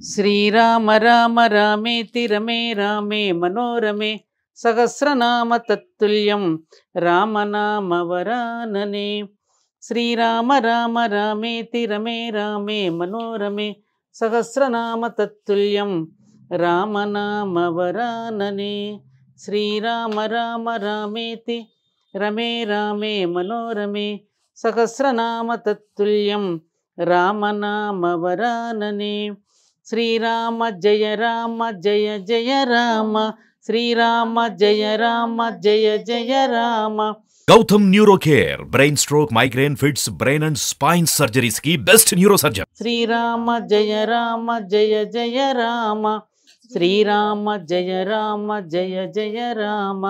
శ్రీరామ రామ రామేతి రమే రామే మనోరమే సహస్రనామ తత్తుల్యం రామనామ వరాననే. శ్రీరామ రామ రామేతి రమే రామే మనోరమే సహస్రనామ తత్తుల్యం రామనామ వరాననే. శ్రీరామ రామ రామేతి రమే రామే మనోరమే సహస్రనామ తత్తుల్యం రామనామ వరాననే. శ్రీరామ జయ జయ రామ శ్రీరామ జయ జయ Rama. Gautam neuro care brain stroke migraine fits brain and spine surgeries కి బెస్ట్ న్యూరో సర్జన్. శ్రీరామ జయ జయ రామ శ్రీరామ జయ జయ రామ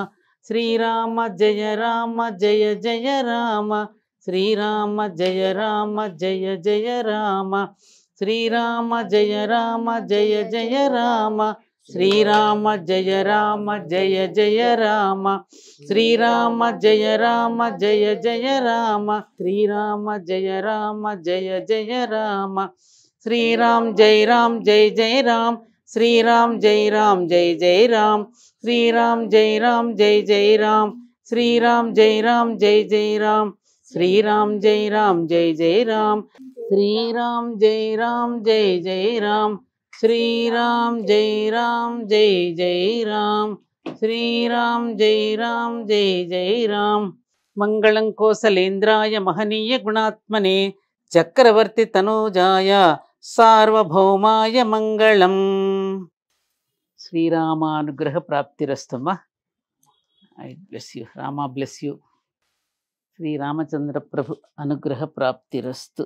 శ్రీరామ జయ జయ రామ శ్రీరామ జయ జయ రామ శ్రీరామ జయ జయ రామ శ్రీరామ జయ జయ రామ శ్రీరామ జయ జయ రామ శ్రీరామ జయ జయ రామ. శ్రీరామ్ జయ జయ రామ్ శ్రీరామ్ జయ జయ రామ్ శ్రీరామ్ జయ జయ రామ్ శ్రీరామ్ జయ జయ రామ్ శ్రీరామ్ జయ జయ రామ్ శ్రీరామ్ జయ జయ రామ్ శ్రీరామ్ జయ జయ రామ్ శ్రీరామ్ జయ జయ రామ్. మంగళం కోసలేంద్రాయ మహనీయ గుణాత్మనే చక్రవర్తి తనూజాయ సార్వభౌమాయ మంగళం. శ్రీరామానుగ్రహ ప్రాప్తిరస్తమ్మా. I bless you. Rama bless you. Sriramachandra ప్రభు అనుగ్రహ ప్రాప్తిరస్తు.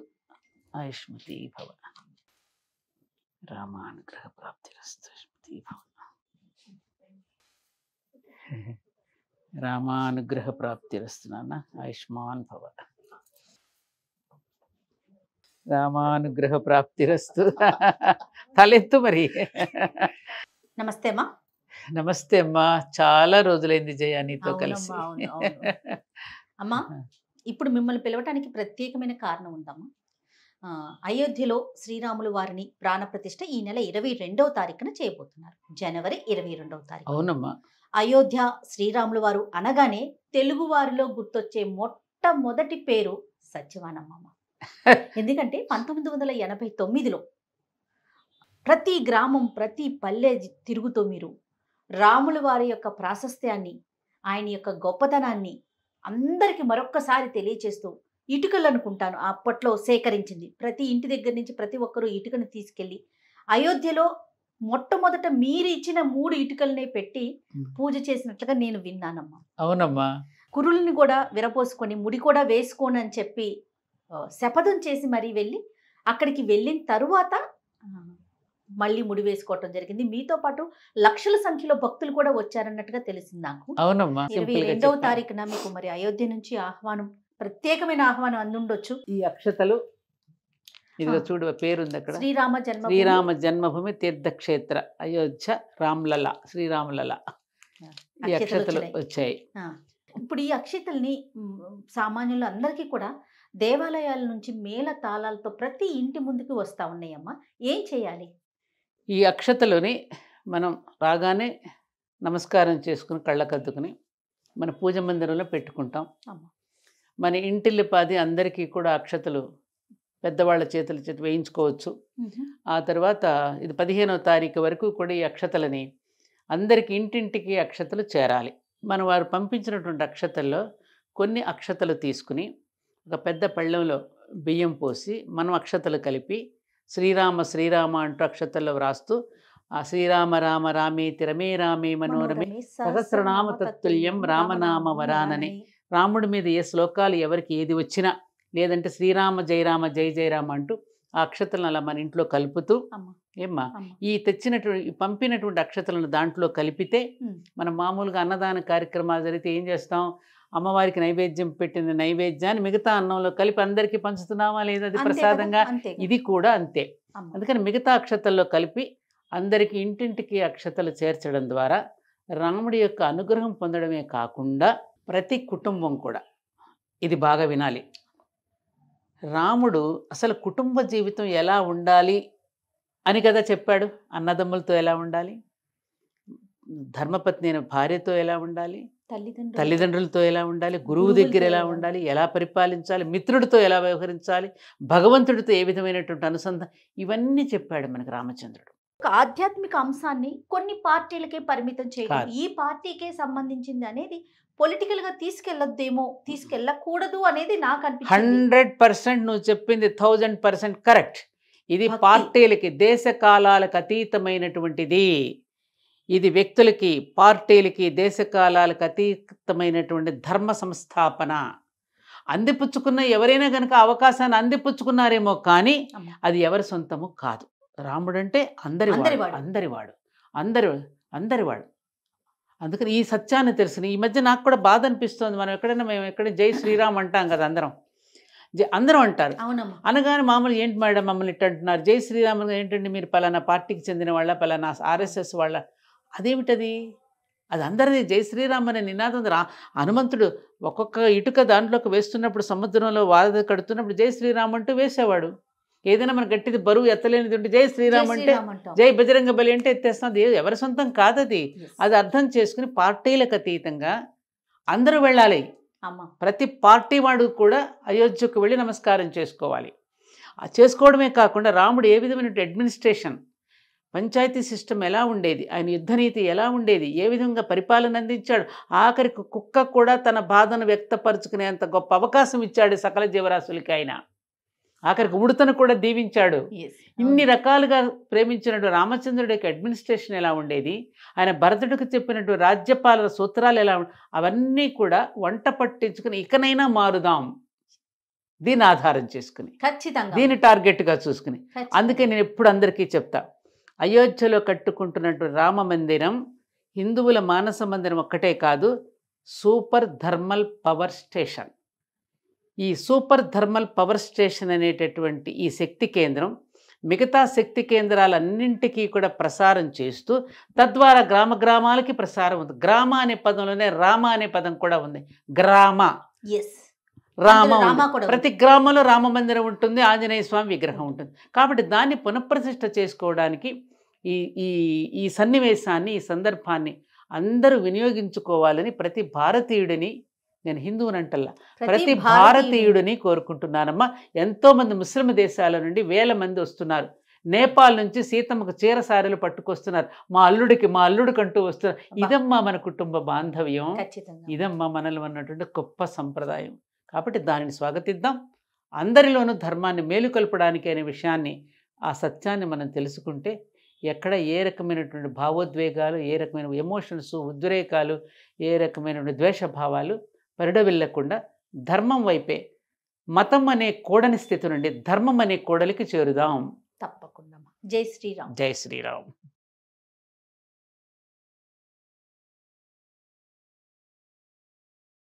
ఆయుష్మతి భవ. రామానుగ్రహ ప్రాప్తిరస్తు. ఆయుష్మతి భవ. రామానుగ్రహ ప్రాప్తిరస్తు నాన్న. ఆయుష్మాన్ భవ. రామానుగ్రహ ప్రాప్తిరస్తు. తలెత్తు మరి. నమస్తే అమ్మా. నమస్తే అమ్మా. చాలా రోజులైంది జయ నీతో కలిసి. అమ్మా, ఇప్పుడు మిమ్మల్ని పిలవటానికి ప్రత్యేకమైన కారణం ఉందమ్మా. అయోధ్యలో శ్రీరాములు వారిని ప్రాణప్రతిష్ఠ ఈ నెల 22వ తారీఖున చేయబోతున్నారు. జనవరి 22వ తారీఖు. అవునమ్మా. అయోధ్య శ్రీరాములు వారు అనగానే తెలుగు వారిలో గుర్తొచ్చే మొట్టమొదటి పేరు సత్యవానమ్మ. ఎందుకంటే 1989లో ప్రతి గ్రామం ప్రతి పల్లె తిరుగుతూ మీరు రాముల వారి యొక్క ప్రాశస్త్యాన్ని, ఆయన యొక్క గొప్పతనాన్ని అందరికీ మరొక్కసారి తెలియచేస్తూ ఇటుకలు అనుకుంటాను అప్పట్లో సేకరించింది. ప్రతి ఇంటి దగ్గర నుంచి ప్రతి ఒక్కరూ ఇటుకను తీసుకెళ్ళి అయోధ్యలో మొట్టమొదట మీరు ఇచ్చిన 3 ఇటుకలనే పెట్టి పూజ చేసినట్లుగా నేను విన్నానమ్మా. అవునమ్మా. కురుల్ని కూడా విరపోసుకొని ముడి కూడా వేసుకోని అని చెప్పి శపథం చేసి మరీ వెళ్ళి అక్కడికి వెళ్ళిన తరువాత మళ్ళీ ముడి వేసుకోవటం జరిగింది. మీతో పాటు లక్షల సంఖ్యలో భక్తులు కూడా వచ్చారన్నట్టుగా తెలిసింది నాకు. అవునమ్మా. 22వ తారీఖున మీకు మరి అయోధ్య నుంచి ఆహ్వానం, ప్రత్యేకమైన ఆహ్వానం అందుండొచ్చు. ఈ అక్షతలు ఇదిగో చూడు, పేరుంది అక్కడ. శ్రీరామ జన్మభూమి తీర్థక్షేత్ర అయోధ్య రామ్లల శ్రీరాములల ఈ అక్షతలు వచ్చాయి. ఇప్పుడు ఈ అక్షతల్ని సామాన్యులు అందరికీ కూడా దేవాలయాల నుంచి మేళ తాళాలతో ప్రతి ఇంటి ముందుకు వస్తూ ఉన్నాయమ్మా. ఏం చేయాలి? ఈ అక్షతలని మనం రాగానే నమస్కారం చేసుకుని కళ్ళకద్దుకుని మన పూజ మందిరంలో పెట్టుకుంటాం. మన ఇంటిల్లిపాది అందరికీ కూడా అక్షతలు పెద్దవాళ్ళ చేతుల చేతి వేయించుకోవచ్చు. ఆ తర్వాత ఇది 15వ తారీఖు వరకు కూడా ఈ అక్షతలని అందరికి ఇంటింటికి అక్షతలు చేరాలి. మనం వారు పంపించినటువంటి అక్షతల్లో కొన్ని అక్షతలు తీసుకుని ఒక పెద్ద పళ్ళెంలో బియ్యం పోసి మనం అక్షతలు కలిపి శ్రీరామ శ్రీరామ అంటూ అక్షతల్లో వ్రాస్తూ ఆ శ్రీరామ రామ రామేతి రమే రామే మనోరమే సహస్రనామ తత్తుల్యం రామనామ వరాననే. రాముడి మీద ఏ శ్లోకాలు ఎవరికి ఏది వచ్చినా, లేదంటే శ్రీరామ జయ జయ రామ అంటూ ఆ అక్షతలను అలా మన ఇంట్లో కలుపుతూ ఏమ్మా ఈ తెచ్చినటువంటి పంపినటువంటి అక్షతలను దాంట్లో కలిపితే మనం మామూలుగా అన్నదాన కార్యక్రమాలు జరిగితే ఏం చేస్తాం, అమ్మవారికి నైవేద్యం పెట్టిన నైవేద్యాన్ని మిగతా అన్నంలో కలిపి అందరికీ పంచుతున్నామా లేదా, అది ప్రసాదంగా. ఇది కూడా అంతే. అందుకని మిగతా అక్షతల్లో కలిపి అందరికీ ఇంటింటికి అక్షతలు చేర్చడం ద్వారా రాముడి యొక్క అనుగ్రహం పొందడమే కాకుండా ప్రతి కుటుంబం కూడా ఇది బాగా వినాలి. రాముడు అసలు కుటుంబ జీవితం ఎలా ఉండాలి అని కదా చెప్పాడు. అన్నదమ్ములతో ఎలా ఉండాలి, ధర్మపత్ని అయిన భార్యతో ఎలా ఉండాలి, తల్లిదండ్రులతో ఎలా ఉండాలి, గురువు దగ్గర ఎలా ఉండాలి, ఎలా పరిపాలించాలి, మిత్రుడితో ఎలా వ్యవహరించాలి, భగవంతుడితో ఏ విధమైనటువంటి అనుసంధానం, ఇవన్నీ చెప్పాడు మనకు రామచంద్రుడు. ఒక ఆధ్యాత్మిక అంశాన్ని కొన్ని పార్టీలకే పరిమితం చేయడం, కాదు. ఈ పార్టీకే సంబంధించింది అనేది పొలిటికల్ గా తీసుకెళ్ళకూడదు అనేది నాకు అనిపించింది. 100% నువ్వు చెప్పింది 1000% కరెక్ట్. ఇది భక్తి. పార్టీలకి, దేశ కాలాలకు అతీతమైనటువంటిది. ఇది వ్యక్తులకి, పార్టీలకి, దేశ కాలాలకు అతీతమైనటువంటి ధర్మ సంస్థాపన. అందిపుచ్చుకున్న ఎవరైనా కనుక అవకాశాన్ని అందిపుచ్చుకున్నారేమో కానీ అమ్మ. అది ఎవరి సొంతము కాదు. రాముడంటే అందరివాడు. అందరివాడు. అందుకని ఈ సత్యాన్ని తెలుసుని ఈ మధ్య నాకు కూడా బాధ అనిపిస్తుంది. మనం మేము ఎక్కడ జై శ్రీరామ్ అంటాం కదా, అందరం అంటారు. అవునమ్మా. అనగానే మామూలు ఏంటి మేడం మమ్మల్ని ఇట్ట అంటున్నారు, జై శ్రీరామ్ ఏంటండి, మీరు పలానా పార్టీకి చెందిన వాళ్ళ, పలానా RSS వాళ్ళ, అదేమిటది? అది అందరిది. జై శ్రీరామ్ అనే నినాదం హనుమంతుడు ఒక్కొక్క ఇటుక దాంట్లోకి వేస్తున్నప్పుడు, సముద్రంలో వాద కడుతున్నప్పుడు జై శ్రీరామ్ అంటూ వేసేవాడు. ఏదైనా మన గట్టిది బరువు ఎత్తలేనిది ఉంటే జై శ్రీరామ్ అంటే, జై బజరంగ బలి అంటే ఎత్తేస్తుంది. ఎవరి సొంతం కాదది. అది అర్థం చేసుకుని పార్టీలకు అతీతంగా అందరూ వెళ్ళాలి. ప్రతి పార్టీ వాడు కూడా అయోధ్యకు వెళ్ళి నమస్కారం చేసుకోవాలి. చేసుకోవడమే కాకుండా రాముడు ఏ విధమైన అడ్మినిస్ట్రేషన్, పంచాయతీ సిస్టమ్ ఎలా ఉండేది, ఆయన యుద్ధనీతి ఎలా ఉండేది, ఏ విధంగా పరిపాలన అందించాడు, ఆఖరికి కుక్క కూడా తన బాధను వ్యక్తపరుచుకునేంత గొప్ప అవకాశం ఇచ్చాడు సకల జీవరాశులకి. ఆయన ఆఖరికి ఉడతను కూడా దీవించాడు. ఇన్ని రకాలుగా ప్రేమించినట్టు రామచంద్రుడి యొక్క అడ్మినిస్ట్రేషన్ ఎలా ఉండేది, ఆయన భరతుడికి చెప్పినట్టు రాజ్యపాలన సూత్రాలు ఎలా అవన్నీ కూడా వంట పట్టించుకుని ఇకనైనా మారుదాం, దీన్ని ఆధారం చేసుకుని, ఖచ్చితంగా దీన్ని టార్గెట్గా చూసుకుని. అందుకే నేను ఎప్పుడు అందరికీ చెప్తా, అయోధ్యలో కట్టుకుంటున్నట్టు రామ మందిరం హిందువుల మానస మందిరం ఒక్కటే కాదు, సూపర్ థర్మల్ పవర్ స్టేషన్. ఈ సూపర్ థర్మల్ పవర్ స్టేషన్ అనేటటువంటి ఈ శక్తి కేంద్రం మిగతా శక్తి కేంద్రాలన్నింటికీ కూడా ప్రసారం చేస్తూ, తద్వారా గ్రామాలకి ప్రసారం ఉంది. గ్రామ అనే పదంలోనే రామ అనే పదం కూడా ఉంది. గ్రామ, రామ, ప్రతి గ్రామంలో రామ మందిరం ఉంటుంది, ఆంజనేయ స్వామి విగ్రహం ఉంటుంది. కాబట్టి దాన్ని పునఃప్రతిష్ఠ చేసుకోవడానికి ఈ సన్నివేశాన్ని, ఈ సందర్భాన్ని అందరూ వినియోగించుకోవాలని ప్రతి భారతీయుడిని, నేను హిందువునంటల్లా, ప్రతి భారతీయుడిని కోరుకుంటున్నానమ్మా. ఎంతోమంది ముస్లిం దేశాల నుండి వేల మంది వస్తున్నారు. నేపాల్ నుంచి సీతమ్మకు చీర సారెలు పట్టుకొస్తున్నారు. మా అల్లుడికంటూ వస్తున్నారు. ఇదమ్మా మన కుటుంబ బాంధవ్యం, ఇదమ్మా మనలో ఉన్నటువంటి గొప్ప సంప్రదాయం. కాబట్టి దానిని స్వాగతిద్దాం. అందరిలోనూ ధర్మాన్ని మేలుకొల్పడానికి అనే విషయాన్ని, ఆ సత్యాన్ని మనం తెలుసుకుంటే ఎక్కడ ఏ రకమైనటువంటి భావోద్వేగాలు, ఏ రకమైన ఎమోషన్స్, ఉద్రేకాలు, ఏ రకమైనటువంటి ద్వేషభావాలు పరిడవిల్లకుండా ధర్మం వైపే, మతం అనే కూడని స్థితి నుండి ధర్మం అనే కూడలికి చేరుదాం. తప్పకుండా. జై శ్రీరామ్. జై శ్రీరామ్.